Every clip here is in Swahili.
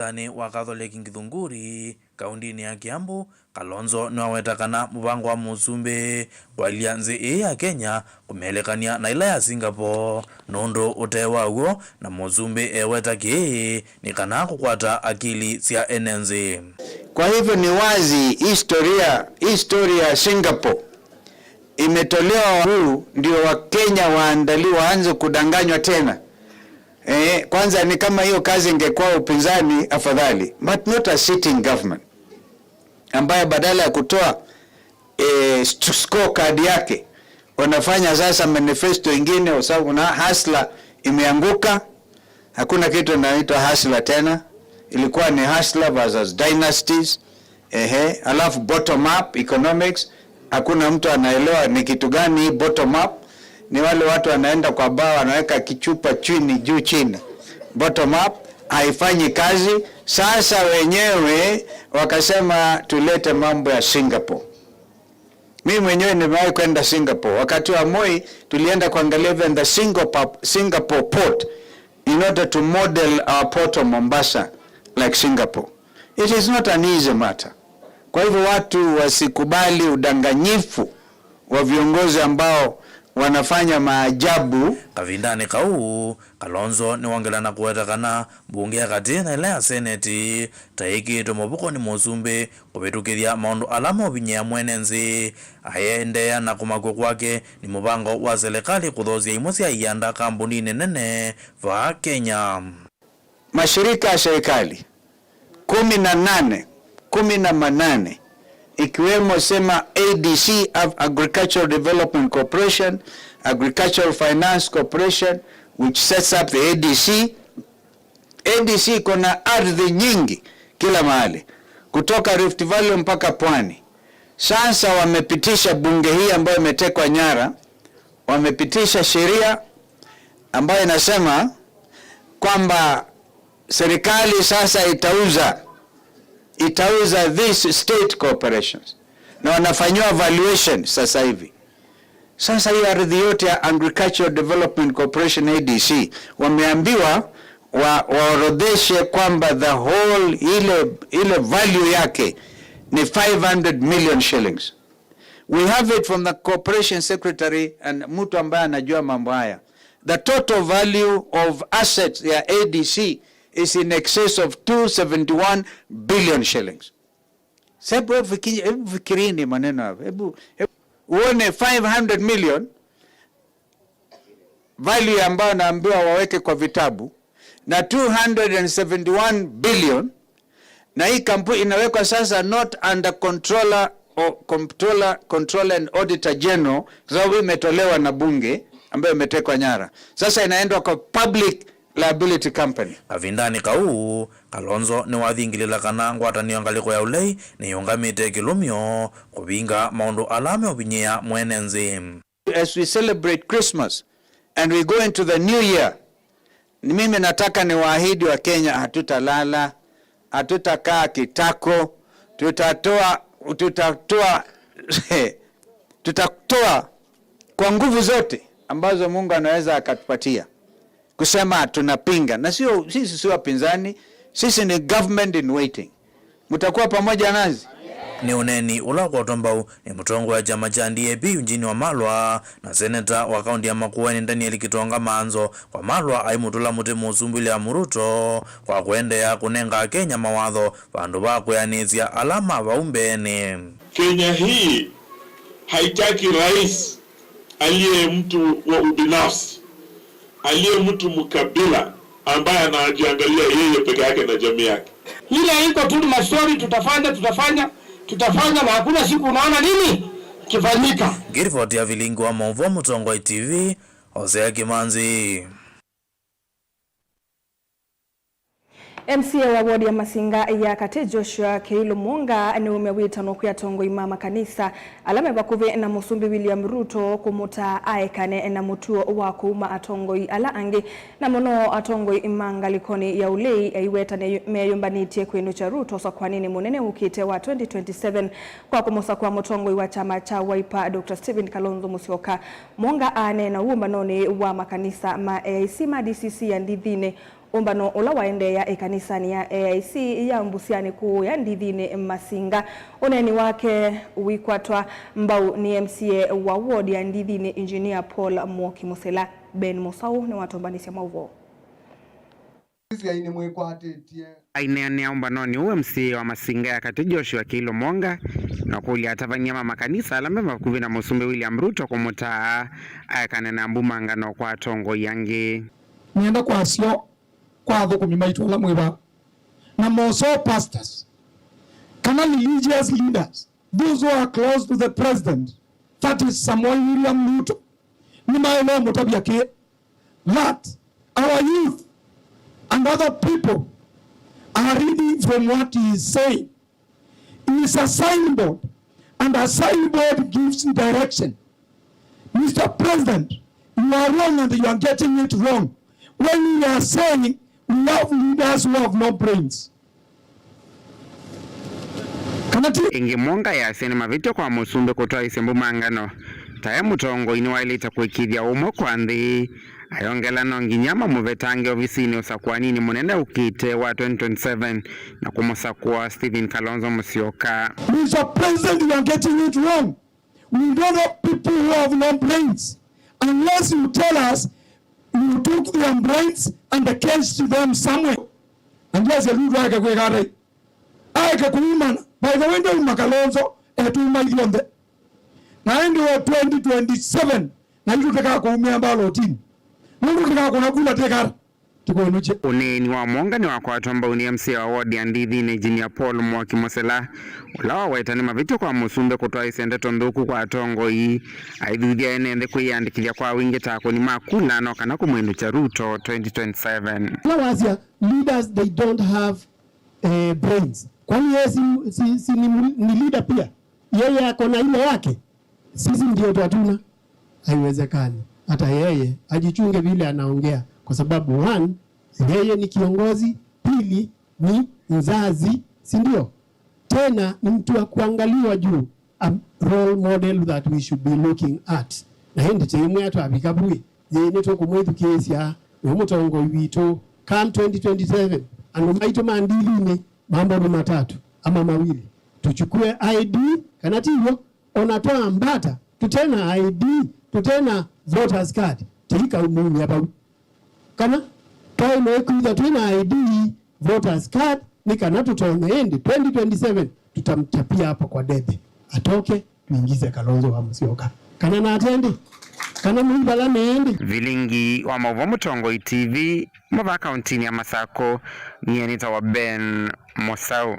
Tani wa Catholic Ngithunguri kaundini ya Kiambu Kalonzo niwawetakana mubango wa Musumbi kwalia nzi ya Kenya kumelekania na ila ya Singapore nondo utewa uo na Musumbi ewetaki ni kana kukwata akili sia enenzi. Kwa hivyo ni wazi historia ya Singapore imetolewa huru ndio wa Kenya waanze kudanganywa tena. Kwanza ni kama hiyo kazi ingekuwa upinzani afadhali, but not a sitting government ambayo badala ya kutoa scorecard yake wanafanya sasa manifesto ingine, kwa sababu na hasla imeanguka. Hakuna kitu inaitwa hasla tena, ilikuwa ni hasla versus dynasties. Alafu bottom up economics, hakuna mtu anaelewa ni kitu gani bottom up. Ni wale watu wanaenda kwa baa wanaweka kichupa chini juu chini. Bottom up haifanyi kazi. Sasa wenyewe wakasema tulete mambo ya Singapore. Mimi mwenyewe nimewahi kwenda Singapore. Wakati wa Moi tulienda kuangalia even the Singapore port in order to model our port of Mombasa like Singapore. It is not an easy matter. Kwa hivyo watu wasikubali udanganyifu wa viongozi ambao wanafanya maajabu. Kavindani kau Kalonzo ni wangelana kuwetakana bunge ya kati na ila ya seneti taiki tomobuko ni Musumbi kubetukithia maundu alama obinyea mwenenzi ayendea na kumako kwake ni mubango wa serikali kuthozia imosi ya iyanda kampuni nene va Kenya. Mashirika ya serikali 18 ikiwemo sema ADC, Agricultural Development Corporation, Agricultural Finance Corporation, which sets up the ADC. ADC kuna ardhi nyingi kila mahali kutoka Rift Valley mpaka Pwani. Sasa wamepitisha bunge hii ambayo imetekwa nyara, wamepitisha sheria ambayo inasema kwamba serikali sasa itauza these state corporations na wanafanywa valuation sasa hivi. Sasa hii ardhi yote ya Agricultural Development Corporation ADC wameambiwa waorodheshe kwamba the whole ile value yake ni 500 million shillings. We have it from the corporation secretary and mtu ambaye anajua mambo haya. The total value of assets ya ADC is in excess of 271 billion shillings. Hebu fikirini maneno hapo. Hebu uone 500 million value ambayo naambiwa waweke kwa vitabu na 271 billion, na hii kampuni inawekwa sasa not under controller and auditor general, sababu imetolewa na bunge ambayo imetekwa nyara. Sasa inaendwa kwa public liability company. Kavindani kau Kalonzo ni wathingilila kana ngwatanio ngaliko ya ulei ni yungamite kilumio kubinga maundu alame obinyea mwenenzi. As we celebrate Christmas and we go into the new year, mimi nataka ni waahidi wa Kenya, hatutalala, hatutakaa kitako, tutatoa kwa nguvu zote ambazo Mungu anaweza akatupatia kusema tunapinga. Na sisi sio wapinzani, sisi ni government in waiting. Mtakuwa pamoja nazi. Ni uneni ulako tombau ni mtongo wa chama cha DAP mjini wa Malwa na seneta wa kaunti ya Makueni Daniel Kitonga Manzo kwa Malwa aimutula muti Musumbi ya Muruto kwa kuendea kunenga Kenya mawatho vandu bakweanizia alama vaumbeni. Kenya hii haitaki rais aliye mtu wa ubinafsi, aliye mtu mkabila ambaye anajiangalia yeye peke yake na jamii yake. Ile iko tu maswali tutafanya na hakuna siku unaona nini kifanyika. Girifoti ya vilingo wa Mauvo Mutongwa TV, Hosea Kimanzi. MCA wa wodi ya Masinga ya Kate Joshua Keilo Mwonga ni umewita nokuya tongo imama kanisa alame bakuve na Musumbi William Ruto kumuta aekane na mutuo wa kuuma atongoi ala ange na mono atongoi imangalikoni ya ulei iweta meyumbanitie kwenu cha Ruto sa kwa nini munene ukite wa 2027 kwa kumusa kwa mutongoi wa chama cha Wiper Dr. Stephen Kalonzo Musyoka. Mwonga ane na uumbanoni wa makanisa ma AIC ma DCC ya ndithine umbano ula waende ya ekanisani ya AIC ya Mbusiani kuu ya Ndithini Masinga. Uneni wake wikwatwa mbau ni MCA wa ward ya Ndithini Engineer Paul Mwoki Musela. Ben Musau ni watombanisia mauvo. Aine ya umbanoni MCA wa Masinga ya kati Joshua Keilo Mwonga na kulia atavanyama makanisa alame makuvi na Musumbi William Ruto kumutaa ayakane na mbumanga no kwa tongo yangi. Nienda kwa sio kwa thukumi maitu ala mwiba na moso pastors kana religious leaders, those who are close to the president, that is Samuel William Ruto, ni maelo mutabia ke that our youth and other people are reading from what he is saying. It is a signboard, and a signboard gives direction. Mr. President, you are wrong and you are getting it wrong when you are saying we have leaders who have no brains. Ingi Mwonga ya sene mavito kwa Musumbi kutoa isembu mangano tae mutongo inuwailita kuikidhia umo kwa ndi ayongela nongi nyama muvetange ofisini usakwanini munene ukite wa 2027 na kumusakua Stephen Kalonzo Musyoka. Mr. President, you are getting it wrong. We don't have people who have no brains unless you tell us you took their brains and the case to them somewhere. And yes, you do like a quick array. I can woman by the window in Kalonzo and to my yonder. Na ndio 2027 na ndio tutaka kuumia balo team. Ndio tutaka kunakula tekara. Tuko nuche. Uneni wa Mwonga ni wa kwa tomba uni MCA wa ward ya Ndithini Engineer Paul Mwoki Musela. Ulawa waitani mavito kwa Musumbi kutoa isende tondoku kwa tongo hii. Aidhudia enende kuiandikilia kwa wingi tako ni makuna na kana kumwenu cha Ruto 2027. Lawazia leaders, they don't have brains. Kwani yeye si ni leader pia? Yeye ako na ile yake. Sisi ndio hatuna. Haiwezekani. Hata yeye ajichunge vile anaongea kwa sababu one, yeye ni kiongozi, pili ni mzazi, si ndio? Tena ni mtu wa kuangaliwa juu, a role model that we should be looking at. Na hindi chemwe atu abikabui yeye neto kumwetu kesia umutongo wito come 2027 anumaito mandili mambo ni matatu ama mawili. Tuchukue ID kanatiyo onatoa mbata tutena ID tutena voters card tika umuni hapa kana toa mwekuza tutena ID voters card nikana tutone endi 2027 tutamchapia hapa kwa debe atoke tuingize Kalonzo wa Musyoka kana na atendi kana mwibala meendi. Vilingi wa Mauvo Mutongo TV mwa kauntini ya Masako ni Anita wa Ben Musau.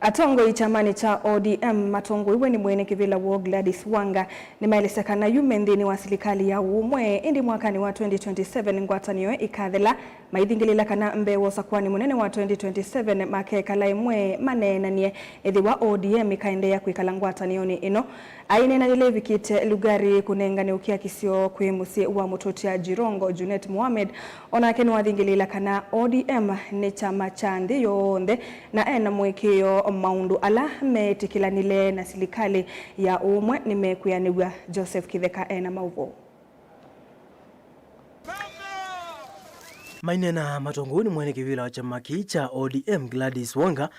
Atongo ichamani cha ODM matongo iwe ni mwene kivila wo Gladys Wanga ni maelesekana yumendini wa serikali ya umwe indi mwakani wa 2027 ngwatanio ikathela maithingilila kana mbewo sakwani munene wa 2027 makekala imwe manenanie ethi wa ODM ikaendea kwikala ngwatanioni ino ainena nilevikite lugari kunengani ukia kisio kwi musi wa mutotia Jirongo Junet Mohamed onake ni wathingilila kana ODM ni chama cha nthi yonthe na ena mwekio maundu ala metikilanile na serikali ya umwe nimekuyanigwa. Joseph Kitheka ena mauvo. Mainena matongoni mwene kivila wa chama cha ODM Gladys Wanga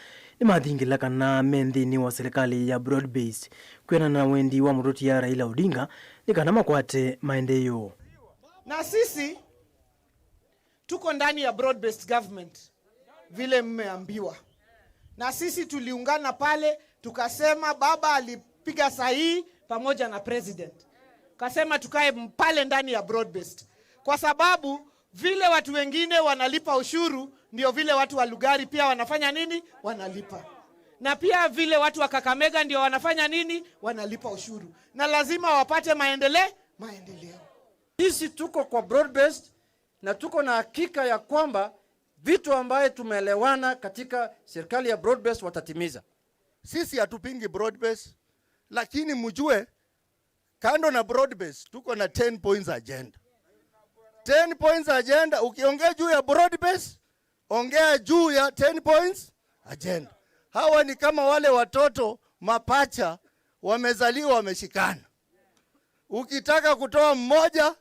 ni mathingila kana mendhini wa serikali ya broad based kwena na wendi wa muroti ya Raila Odinga ni kana makwate maendeleo. Na sisi tuko ndani ya broad based government vile mmeambiwa. Na sisi tuliungana pale tukasema baba alipiga sahihi pamoja na president. Kasema tukae pale ndani ya broad based. Kwa sababu vile watu wengine wanalipa ushuru ndio vile watu wa Lugari pia wanafanya nini? Wanalipa. Na pia vile watu wa Kakamega ndio wanafanya nini? Wanalipa ushuru. Na lazima wapate maendeleo. Sisi tuko kwa broad based na tuko na hakika ya kwamba vitu ambaye tumeelewana katika serikali ya broad based watatimiza. Sisi hatupingi broad based, lakini mjue kando na broad based tuko na 10 points agenda. 10 points agenda, ukiongea juu ya broad based, ongea juu ya 10 points agenda. Hawa ni kama wale watoto mapacha wamezaliwa wameshikana. Ukitaka kutoa mmoja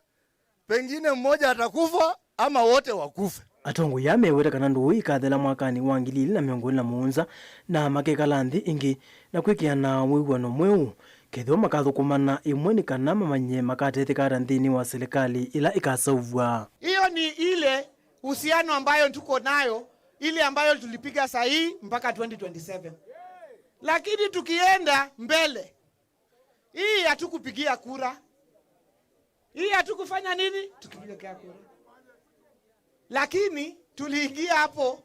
pengine mmoja atakufa ama wote wakufe. Atongo yame weta kana ndui kathela mwakani wa 2027 na makekala nthi ingi na kwikiana wigwano mweu kethwa makathukumana imwe ni kana mamanye makatethekara nthini wa serikali ila ikasauvwa. Hiyo ni ile uhusiano ambayo tuko nayo, ile ambayo tulipiga sahihi mpaka 2027. Lakini tukienda mbele, hii hatukupigia kura. Hii hatukufanya nini? Tukipiga kura. Lakini tuliingia hapo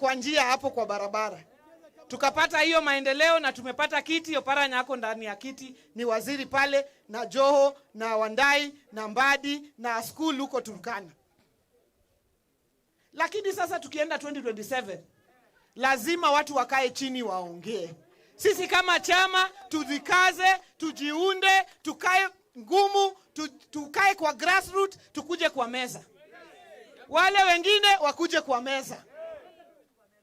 kwa njia hapo kwa barabara. Tukapata hiyo maendeleo na tumepata kiti. Oparanya yako ndani ya kiti ni waziri pale, na Joho na Wandai na Mbadi na school huko Turkana. Lakini sasa tukienda 2027 lazima watu wakae chini waongee. Sisi kama chama tujikaze, tujiunde, tukae ngumu, tukae kwa grassroots, tukuje kwa meza. Wale wengine wakuje kwa meza.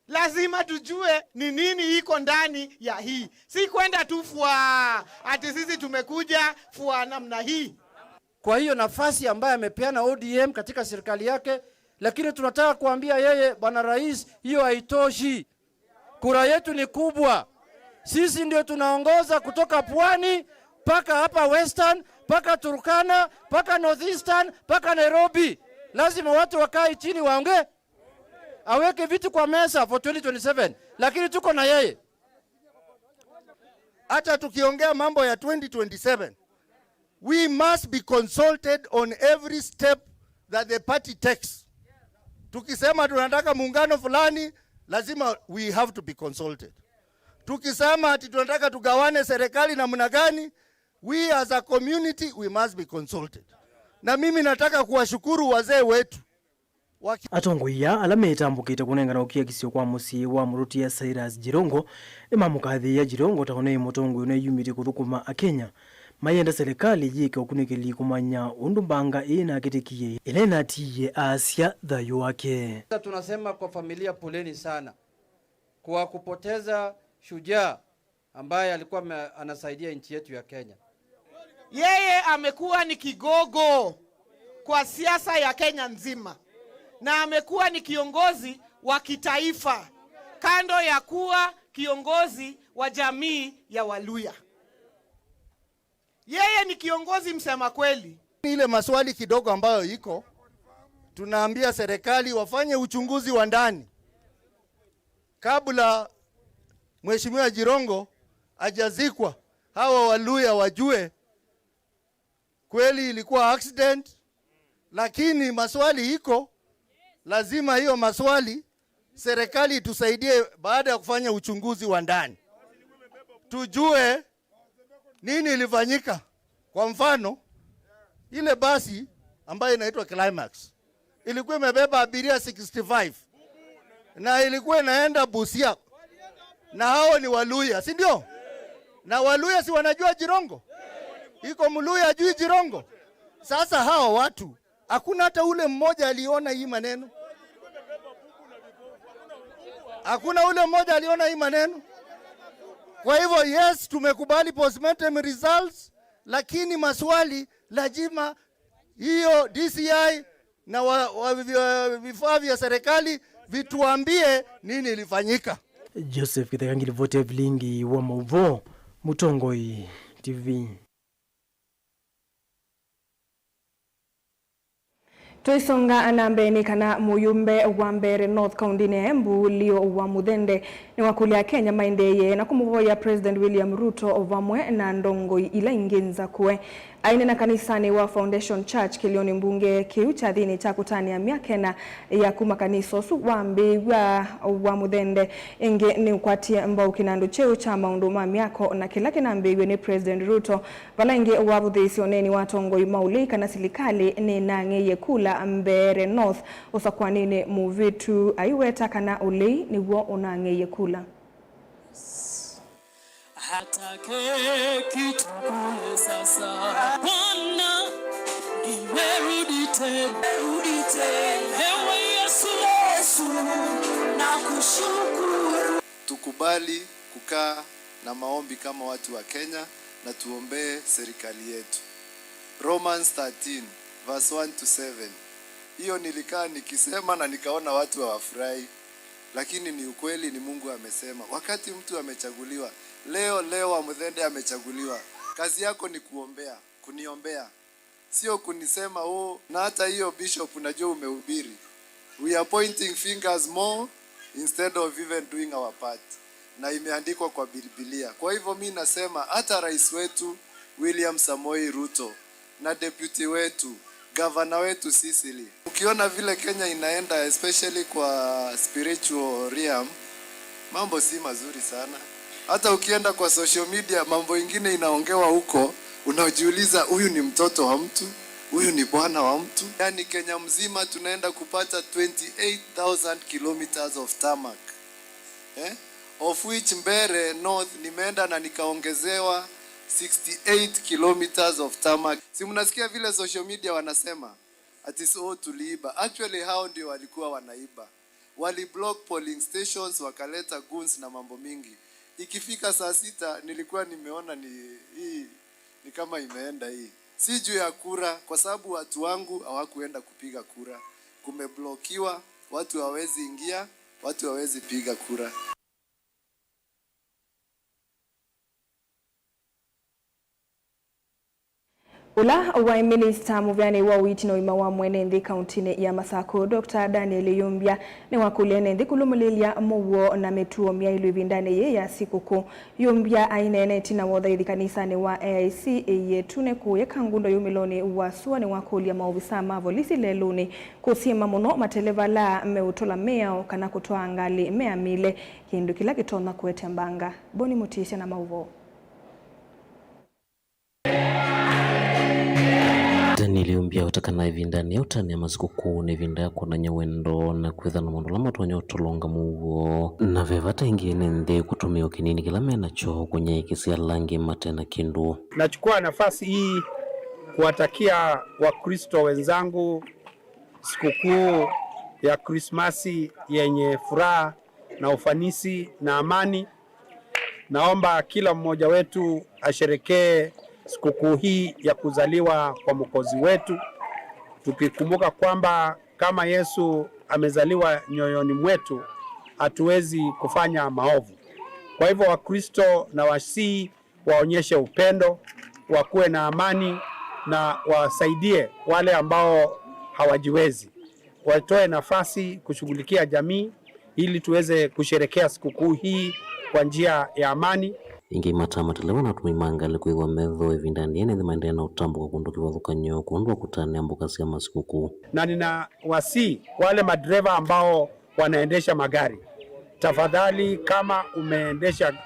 Lazima tujue ni nini iko ndani ya hii. Si kwenda tu fua ati sisi tumekuja fua namna hii. Kwa hiyo nafasi ambayo amepeana ODM katika serikali yake, lakini tunataka kuambia yeye, Bwana Rais, hiyo haitoshi. Kura yetu ni kubwa. Sisi ndio tunaongoza kutoka Pwani paka hapa Western, paka Turkana, paka Northeastern, paka Nairobi. Lazima watu wakae chini waongee. Aweke vitu kwa mesa for 2027. Lakini tuko na yeye. Hata tukiongea mambo ya 2027, we must be consulted on every step that the party takes. Tukisema tunataka muungano fulani, lazima we have to be consulted. Tukisema ati tunataka tugawane serikali namna gani, we as a community we must be consulted. Na mimi nataka kuwashukuru wazee wetu. Atongo ya alametambukite kunengana ukia kisio kwa musi wa muruti ya Cyrus Jirongo imamukathi ya Jirongo taone mutongo ne yumiti kuthukuma akenya mayenda serikali yike okunikeli kumanya undumbanga ina kitikie elena tiye Asia thayo wake. Tunasema kwa familia poleni sana kwa kupoteza shujaa ambaye alikuwa anasaidia nchi yetu ya Kenya. Yeye amekuwa ni kigogo kwa siasa ya Kenya nzima. Na amekuwa ni kiongozi wa kitaifa kando ya kuwa kiongozi wa jamii ya Waluya. Yeye ni kiongozi msema kweli. Ile maswali kidogo ambayo iko, tunaambia serikali wafanye uchunguzi wa ndani kabla Mheshimiwa Jirongo ajazikwa. Hawa Waluya wajue kweli ilikuwa accident, lakini maswali iko. Lazima hiyo maswali serikali tusaidie baada ya kufanya uchunguzi wa ndani. Tujue nini ilifanyika. Kwa mfano, ile basi ambayo inaitwa Climax ilikuwa imebeba abiria 65 na ilikuwa inaenda Busia. Na hao ni Waluya, si ndio? Na Waluya si wanajua Jirongo? Iko Mluya ajui Jirongo? Sasa hao watu hakuna hata ule mmoja aliona hii maneno. Hakuna ule mmoja aliona hii maneno. Kwa hivyo yes, tumekubali postmortem results, lakini maswali lazima hiyo DCI na vifaa vya serikali vituambie nini ilifanyika. Joseph Kithekangili vote Vlingi wa Mauvo Mutongoi TV. Tuisonga nambeni kana muyumbe wa Mbeere North County ne Embu Leo wa Muthende ni wakulia Kenya maindeye na kumuvoya President William Ruto vamwe na ndongo ila ingenza kwe aine na kanisani wa Foundation Church kilioni mbunge kiu cha dhini cha kutania miakena ya kumakaniso su wambi wa Muthende inge ni ukwatia mbao kinandu cheo cha maunduma miako na kila kinambiwe ni President Ruto vala inge wabuthisi oneni watongoi maulika na silikali ni nangeye kula Mbeere North usakwanine muvitu aiweta kana ulei ni wo unangeye kula. Hatake kitukule sasa Bwana nimerudite ewe Yesu nakushukuru. Tukubali kukaa na maombi kama watu wa Kenya na tuombee serikali yetu. Romans 13 verse 1 to 7. Hiyo nilikaa nikisema na nikaona watu hawafurahi, lakini ni ukweli, ni Mungu amesema. Wakati mtu amechaguliwa, leo Wamuthende amechaguliwa, kazi yako ni kuombea, kuniombea, sio kunisema na hata hiyo bishop unajua umehubiri. We are pointing fingers more instead of even doing our part. Na imeandikwa kwa Biblia. Kwa hivyo mimi nasema hata rais wetu William Samoei Ruto na deputy wetu, governor wetu Sicily, ukiona vile Kenya inaenda, especially kwa spiritual realm, mambo si mazuri sana. Hata ukienda kwa social media, mambo ingine inaongewa huko, unajiuliza huyu ni mtoto wa mtu, huyu ni bwana wa mtu. Yani Kenya mzima tunaenda kupata 28,000 kilometers of tarmac, of which Mbere North nimeenda na nikaongezewa 68 kilometers of tarmac. Si mnasikia vile social media wanasema ati tuliiba. Actually hao ndio walikuwa wanaiba. Wali block polling stations, wakaleta goons na mambo mingi. Ikifika saa 6 nilikuwa nimeona ni kama imeenda hii. Si juu ya kura, kwa sababu watu wangu hawakuenda kupiga kura. Kumeblokiwa, watu hawezi ingia, watu hawezi piga kura. Ula wa Minister Muvyani wa witino ima wa mwene ndi kauntini ya Masako Dr. Daniel Yumbia ni wakulene ndi kulumulilia muwo na metuo mia ilu ibindane ye ya sikuku. Yumbia ainene tina wodha idhi kanisani wa AIC ye tune kuye kangundo yumiloni wa suwa ni wakulia maovisa mavolisi leluni kusima muno mateleva la meutola mea kana kutoa angali mea mile hindu kila kitona kuete mbanga. Boni mutisha na mauvo. Daniel Yumbia utakana ivindani ya utani ya mazikuku na ivinda ya kuna nyewendo na kweza na mondola matuwa utolonga muwo na vevata ingine nde kutumio kinini kila mena choho kwenye ikisi ya langi matena kindu. Nachukua nafasi hii kuwatakia Wakristo wenzangu sikukuu ya Krismasi yenye furaha na ufanisi na amani. Naomba kila mmoja wetu asherekee sikukuu hii ya kuzaliwa kwa Mwokozi wetu, tukikumbuka kwamba kama Yesu amezaliwa nyoyoni mwetu, hatuwezi kufanya maovu. Kwa hivyo Wakristo na wasii waonyeshe upendo, wakuwe na amani na wasaidie wale ambao hawajiwezi. Watoe nafasi kushughulikia jamii ili tuweze kusherekea sikukuu hii kwa njia ya amani. Ingi matama telewa na tumimanga likuwa medho evindani ene dhimandea na utambu kwa kundu kiwazuka nyo kuundwa kutane ambukasi ya masikuku. Na nina wasi wale madreva ambao wanaendesha magari, tafadhali kama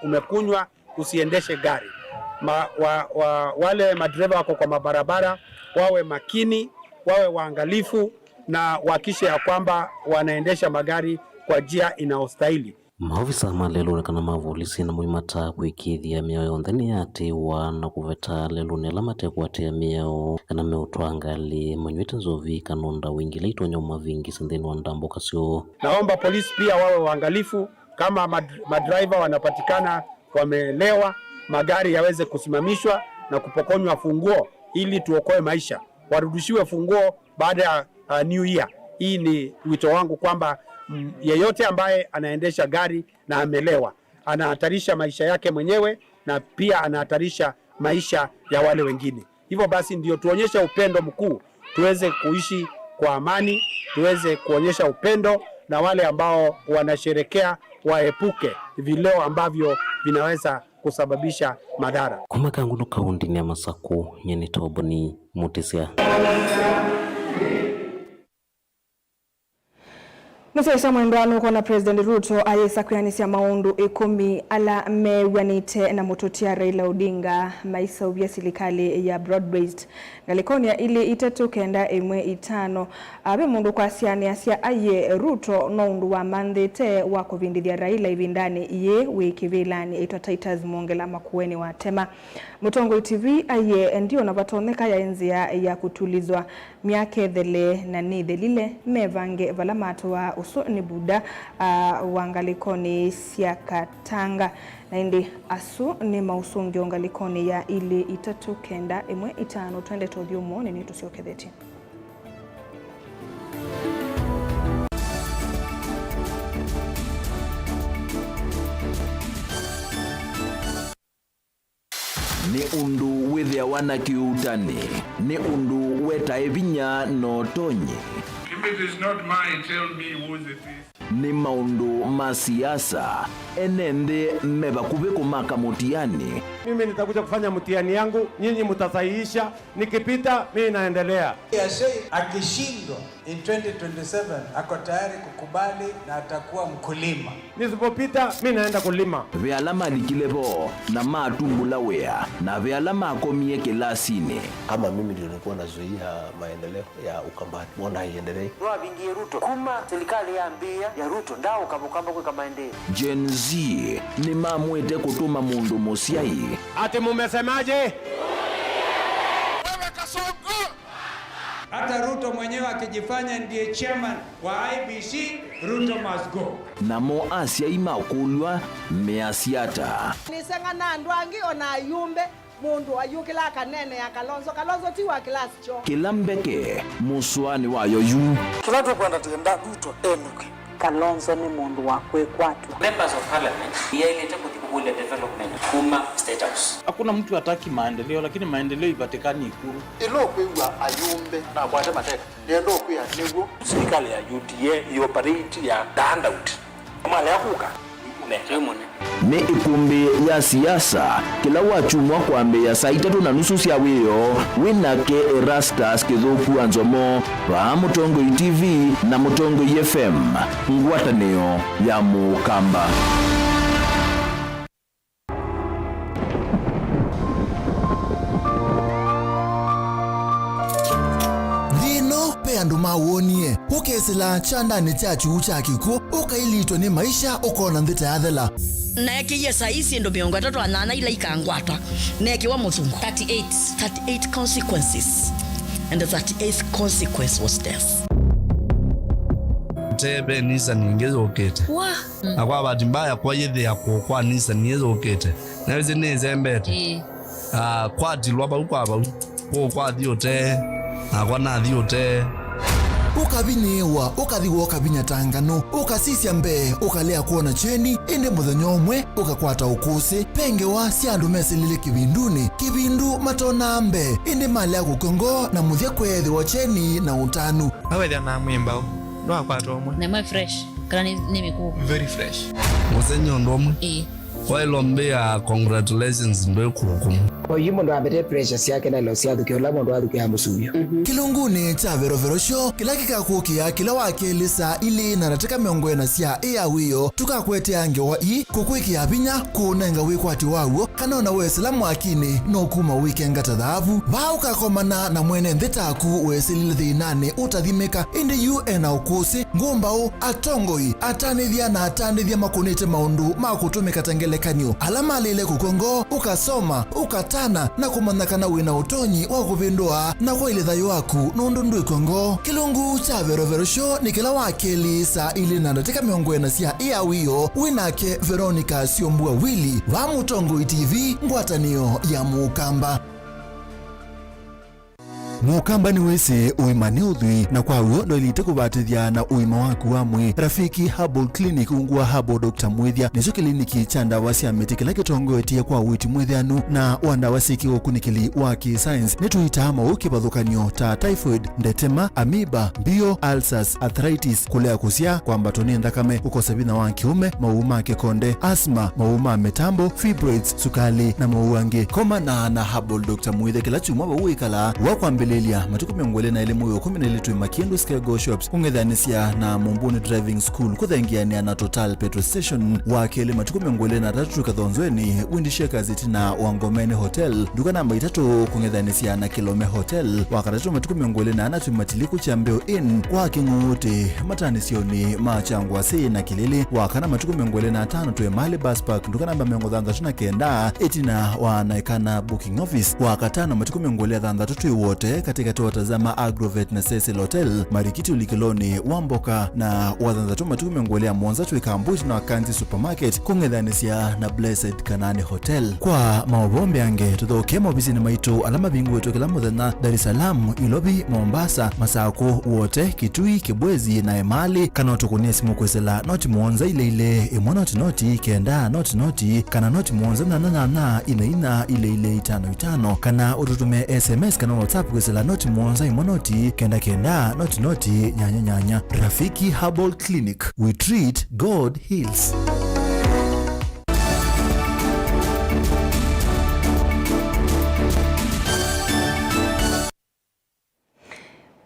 umekunywa usiendeshe gari. Wale madreva wako kwa mabarabara wawe makini, wawe waangalifu na wakishe ya kwamba wanaendesha magari kwa njia inaostahili. Maofisa malelo kana mavolisi na muimata kuikithia mioyo ndani ya tewa na kuveta lelo ne lamate kuatia mioyo kana meutwangali manywete nzovi kanonda wingile itonyo mavingi sendeni wandambo kasio. Naomba polisi pia wawe waangalifu kama madriver wanapatikana wamelewa, magari yaweze kusimamishwa na kupokonywa funguo ili tuokoe maisha. Warudishiwe funguo baada ya New Year. Hii ni wito wangu kwamba yeyote ambaye anaendesha gari na amelewa anahatarisha maisha yake mwenyewe na pia anahatarisha maisha ya wale wengine. Hivyo basi ndio tuonyeshe upendo mkuu, tuweze kuishi kwa amani, tuweze kuonyesha upendo na wale ambao wanasherekea waepuke vileo ambavyo vinaweza kusababisha madhara. Kumakangu no kaundi ni ya Masako nyeni toboni mutisia. Musesa mwendwano kwa na President Ruto ayesa kuyanisia maundu 10 ala mewanite na mutotia Raila Odinga maisa ubia silikali ya broad-based galikonia ili itatu kenda emwe itano abe mundu kwa siani asia aye Ruto no undu wa mandete wa kuvindithia Raila ivindani ye wiki vilani ito Titus Mwongela makueni wa tema Mutongo TV aye ndio na batoneka ya enzia ya kutulizwa miake dhele na ni dhelile mevange valamato wa uso ni buda wangalikoni siakatanga na indi asu ni mausungi wangalikoni ya ili itatu kenda emwe itano twende todhiumo ni tusioketheti. ni undu withia wana kiutani ni undu weta evinya no tonye. If it is not mine, tell me whose it is. Ni maundu masiasa enende mebakuve kumaka mutiani. Mimi nitakuja kufanya mtihani yangu, nyinyi mtasahihisha, nikipita mimi naendelea. Akishindwa in 2027 ako tayari kukubali na atakuwa mkulima. Nisipopita mimi naenda kulima. Vyalama likilevo na matumbula wea na vyalama akomie kilasini. Kama mimi ndio nilikuwa nazuia maendeleo ya Ukambani, mbona haiendelei? Roa bingi Ruto kuma serikali ya mbia ya Ruto ndao kabukamba kwa maendeleo. Gen Z ni mamwete kutuma mundu mosiai. Ati mumesemaje? Wewe Kasongo! Hata Ruto mwenyewe akijifanya ndiye chairman wa IBC, Ruto must go. Namo Asia imakulwa measiata. Nisenga na ndwangi ona yumbe mundu ayukila kanene ya Kalonzo tiwa class cho. Kilambeke muswani wayo yu. Tunataka kwenda tenda Ruto enuke. Kalonzo ni mundu wa kwekwatu. Members of parliament yailete kujikubule development kuma state house. Hakuna mtu hataki maendeleo, lakini maendeleo ipatikani Ikulu. Ilo kwa ayumbe na kwa mateka ndio kwa nego Serikali ya UDA ioperate ya handout kama leo kuka ni ikumbi ya siasa kila wachumwa kwambe ya saa 3:30 cia wiyo winake Erastus Kithuku Anzomo wa Mutongoi TV na Mutongoi FM ngwatanio ya Mukamba. Andu mawonie ukesela chandani cha chuo cha kiko ukailitwa ni maisha ukona ndita yathela neke yesa isi ndo miongo 3 ila ikangwata neke wa muzungu 38 consequences and the 38th consequence was death. Tebe nisa ningezo ukete akwa bahati mbaya kwa yedhe ya kwa nisa ningezo ukete na weze neze mbete kwa dilwa ba kwa diote akwa na diote ukabinewa ukathiwa ukabinya tangano ukasisya mbe ukalea kuona cheni inde muthenya umwe ukakwata ukusi pengewa syandu mesilile kibindu matona mbe inde mali ya kukongo na muthya kwethi wa cheni na utanu awethia na mwimba no akwata umwe na my fresh kana ni miku very fresh musenyo ndomwe Wailombea congratulations mbe kukumu. Kwa yumo ndo abete pressure yake na lo siadu ke olamo ndo aduke hamusuyo. Kilunguni cha vero show kila kikakukia kila wakelisa ili na nataka miongo na sia wiyo tukakwete ange wa kukwiki abinya kunenga wikwati wawo kanona weselamu akini no kuma weekend tadhavu bauka komana na mwene ndetaku weselile thinane utathimeka inde UN ukusi ngumbao atongoi atanithia na atanithia makunite maundu makutumika tangele kanyo alama lile kukongo ukasoma ukatana na kumanakana wina utonyi wa kupindua na kwa ile thayo waku nundundu ikongo kilungu cha vero show ni kila wakeli saa ili na nataka miongo na sia wiyo winake Veronica Siombua Willy wa Mutongoi TV ngwatanio ya Mukamba. Mukamba ni wese uimane udhui na kwa huyo ndo ilite kubatithia na uima waku wa mwi Rafiki Herbal Clinic ungua Herbal Dr. Mwithia nizo kliniki cha ndawa cia miti kila kitongo etie kwa witi mwithianu na wanda wasiki ukunikili wa science nituitama ukibadhukanio ta typhoid, ndetema, amoeba, bio, ulcers, arthritis, kulea kusia kwa mbatoni ndakame ukosabina wa kiume, mauma kekonde, asma, mauma metambo, fibroids, sukali na mauange. Koma na Herbal Dr. Mwithia kila chumwa uikala wa mbelelia matuku miongole na elimu yo 12 Makiendu Scargo Shops ungedhanisia na Mumbuni Driving School kuthaingiania na Total Petrol Station wakele matuku miongole na 3 Kathonzweni Windisheka Zitina Wangomene Hotel duka namba 3 kungedhanisia na Kilome Hotel wakatatu matuku miongole na anatu matiliku cha Mbeo Inn kwa Kinguti matanisioni machangwa si na Kilili wakana matuku miongole na 5 tuwe Mali Bus Park duka namba miongodhanza tunakenda etina wanaikana booking office wakatana matuku miongole ya dhanza tutu wote katika watazama Agrovet na Cecil Hotel Marikiti ulikiloni Wamboka na wathanza tumatume ngolea Monza tuikambuti na Wakanzi Supermarket kung'ethanisia na Blessed Kanani Hotel. Kwa mauvombe ange tuthoke mobisini maitu alama bingu wetu kila muthenya Dar es Salaam, Ilobi, Mombasa, Masako, wote Kitui, Kibwezi na Emali kana tukunia simu kwesela noti Monza ile noti kenda noti kana noti Monza na ile 55 kana ututume SMS kana WhatsApp kwesela noti Monza noti kenda noti nyanya. Rafiki Herbal Clinic, we treat, God heals.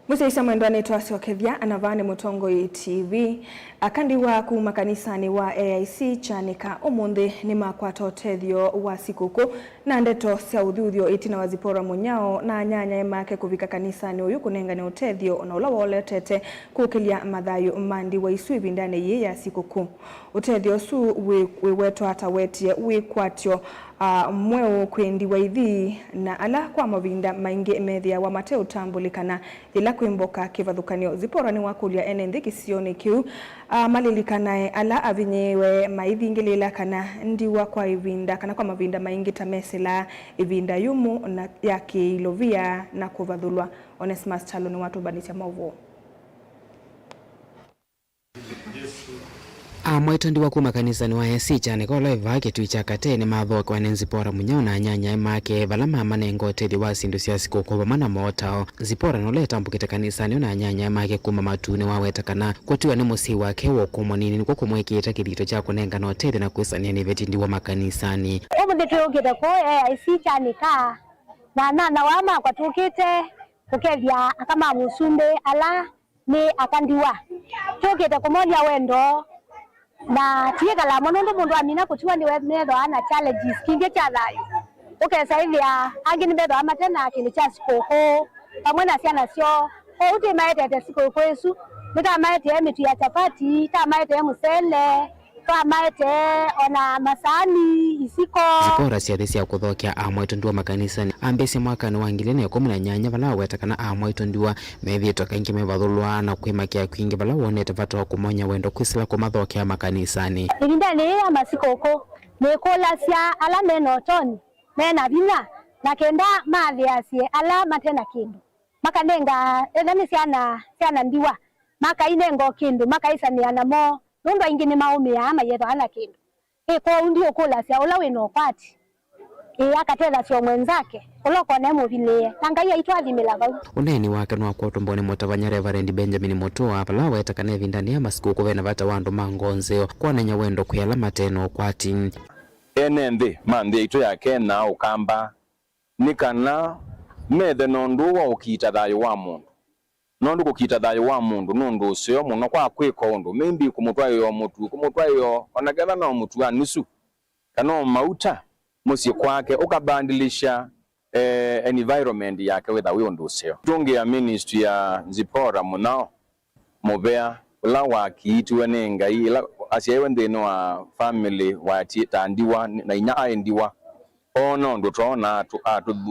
Musaisa mwendwane twasiokethia anavane Mutongoi TV akandiwa kuma kanisani wa AIC chanika umundi ni makwata otethio wa sikuku na ndeto cia uthuthio itina wazipora munyao na nyanya emake kuvika kanisani uyu kunengane otethio na ula woletete kukilia mathayo mandi wa isu ibindane ye ya sikuku. Otethio su wiweto hata wetie wikwatyo mweo kwendi wa ithi na ala kwa mavinda maingi methia wa mateo tambulikana ila kuimboka kivathukanio zipora ni wakulia ene nthiki sioni kiu malilikanae ala avinyewe maithi ngilila kana ndiwa kwa ivinda kana kwa mavinda maingi tamesela ivinda yumu na yake ilovia na kuvathulwa. Onesmus Chalo ni watu banicha mauvo. Amwaito ndiwa kuma kanisani wa AIC chanika oleva kitwicha katene mathoka wanenzipora munyao na nyanya emake valama manengo tethi wa sindu cia sikuku vamana motao zipora noleta mbukite kanisani na nyanya emake kuma matune wawetakana kwatiwa ni musi wake wokumwa nini nikuwa kumwekita kithito cha kunenga na tethi na kuisania ni veti ndiwa makanisani. Omundi tuyukite ko AIC chanika na wama kwa tukite kukevya kama musumbe ala ni akandiwa tuyukite kumoja wendo na tiega la monondo mundu amina kutiwa ni wemedo ana challenges kinge cha thayo ukesa hivi angi ni bedo amatena kini cha sikoko pamwe na ciana cio uti maete sikoko yesu nika maete mitu ya chapati ta maete musele ta maete ona masani isiko zipora cia thisia kuthokia amwaito ndiwa makanisani ambesi mwaka ni wangile na 18 vala wetakana amwaito ndiwa methito kaingi mevathulwa na kwimakia kwingi vala wonete vato kumonya wendo kwisila kumathokia makanisani irinda ni ya masikoko ni kola cia ala meno toni mena vina na kenda mathiacie ala matena kindu makanenga ethani ciana ndiwa makainengo kindu makaisania namo nundu aingi ni maumia ama yeto ana kindu kwa ndio kola cia ula wino kwati akatela cio mwenzake uloko na muvilie tangaia itwathimila vau uneni wake no akwotombone motavanya Reverend Benjamin Mutua pala wetakana vindani ya masikuku vena vata wandu mangonzeo kwanenya wendo kuyala mateno kwati enende mande ito yake na ukamba nikana methe nondu wa ukita thayo wa mundu nondu kukita thayo wa mundu nondu ucio muno kwa kwika undu mimbi kumutwayo mutu kumutwayo onageva no mutu anusu kana mauta musi kwake ukabandilisha environment yake wetha undu ucio tungi ya ministry ya Zipora munao mubea ula wakiitwe ni ngai ila asiyewe ndino wa family wa titandiwa na inya aendiwa ono ndo tona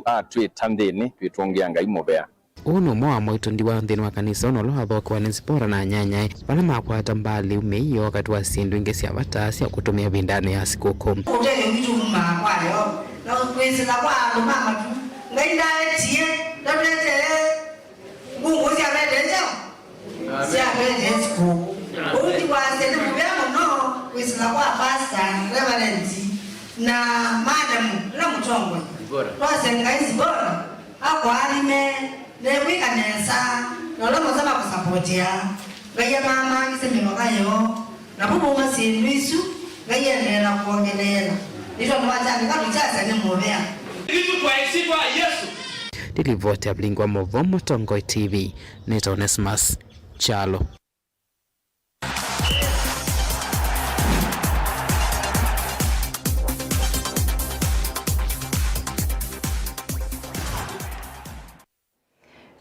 atu tandeni twitungia ngai mubea uno mwa mwaito ndiwa nthini wa kanisa ono lohathoka wa Zipora na nyanya vala makwata mbali umeiyo wakati wa sindu ingi cia vata cia kutumia vindani ya sikuku utele vitu mma kwayo na kwizila kwa andu mama tu ngai ndaetie ndabete mungu cia vedeja cia vedeja sikuku uti kwa sende mubea muno kwizila kwa pastor Reverend na madam na Mutongoi twase ngai Zipora akwalime newika nesa nolomo sama kusapotia gaya mama isemelo gayo na bubu masinwisu gaya nena kuongelela ndio ndo watani kama chasa ni mubea kitu kwa isifa Yesu Dilivote ablingwa movo Mutongoi TV neta Onesmus Chalo.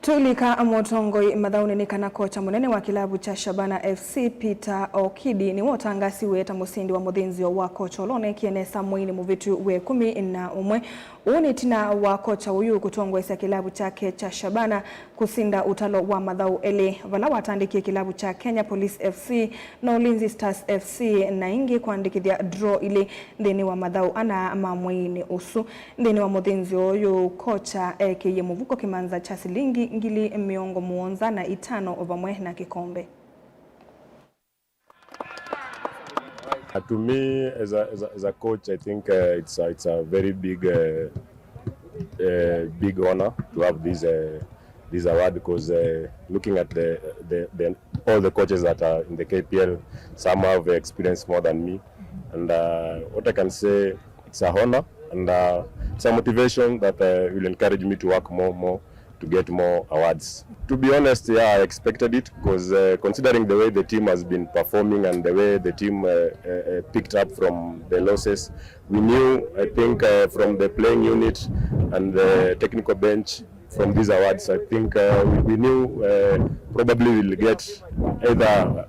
Tulika Mutongoi mathauni ni kana kocha munene wa kilabu cha Shabana FC Peter Okidi ni wotangasi weta musindi wa muthinzio wa kocha olone kienesa mwini muvitu we 11 Uoni tina wa kocha huyu kutongwesa kilabu chake cha Shabana kusinda utalo wa Mathau ele vala watandikie kilabu cha Kenya Police FC na Ulinzi Stars FC na ingi kuandikithia draw ile ndeni wa Mathau ana mamwini usu ndeni wa muthinzi uyu kocha eke muvuko kimanza cha silingi ngili miongo muonza na 5 ovamwe na kikombe. To me, as a coach, I think it's a very big big honor to have this award, because looking at all the coaches that are in the KPL, some have experience more than me, and what I can say, it's a honor and it's a motivation that will encourage me to work more to get more awards. To be honest, yeah, I expected it, because considering the way the team has been performing and the way the team picked up from the losses, we knew, I think, from the playing unit and the technical bench, from these awards, I think we knew probably we'll get either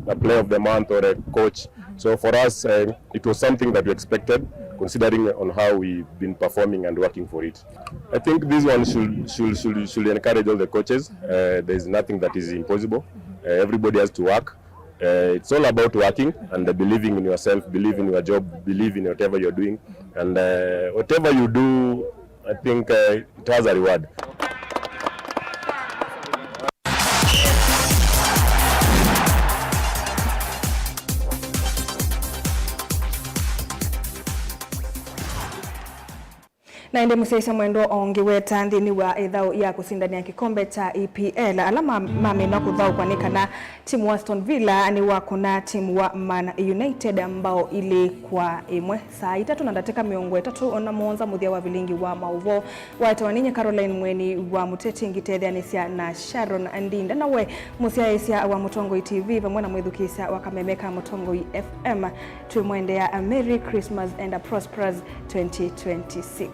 a player of the month or a coach. So for us, it was something that we expected, considering on how we've been performing and working for it. I think this one should encourage all the coaches. There's nothing that is impossible. Everybody has to work. It's all about working and believing in yourself, believe in your job, believe in whatever you're doing. And whatever you do, I think it has a reward. Na inde museisa mwendo ongeweta ndini wa ithau ya kusindania kikombe cha EPL alama mameno kuthau kwanikana timu wa Aston Villa ni wako na timu wa Man United ambao ili kwa imwe saa 3 na ndateka miongo 3 ona muonza muthia wa vilingi wa mauvo waitawaninye Caroline Mweni wa Muteti ngitethania na Sharon Ndinda nawe musiaisia wa Mutongoi TV pamwe na mwithukisa wa Kamemeka Mutongoi FM tumwendea a Merry Christmas and a prosperous 2026.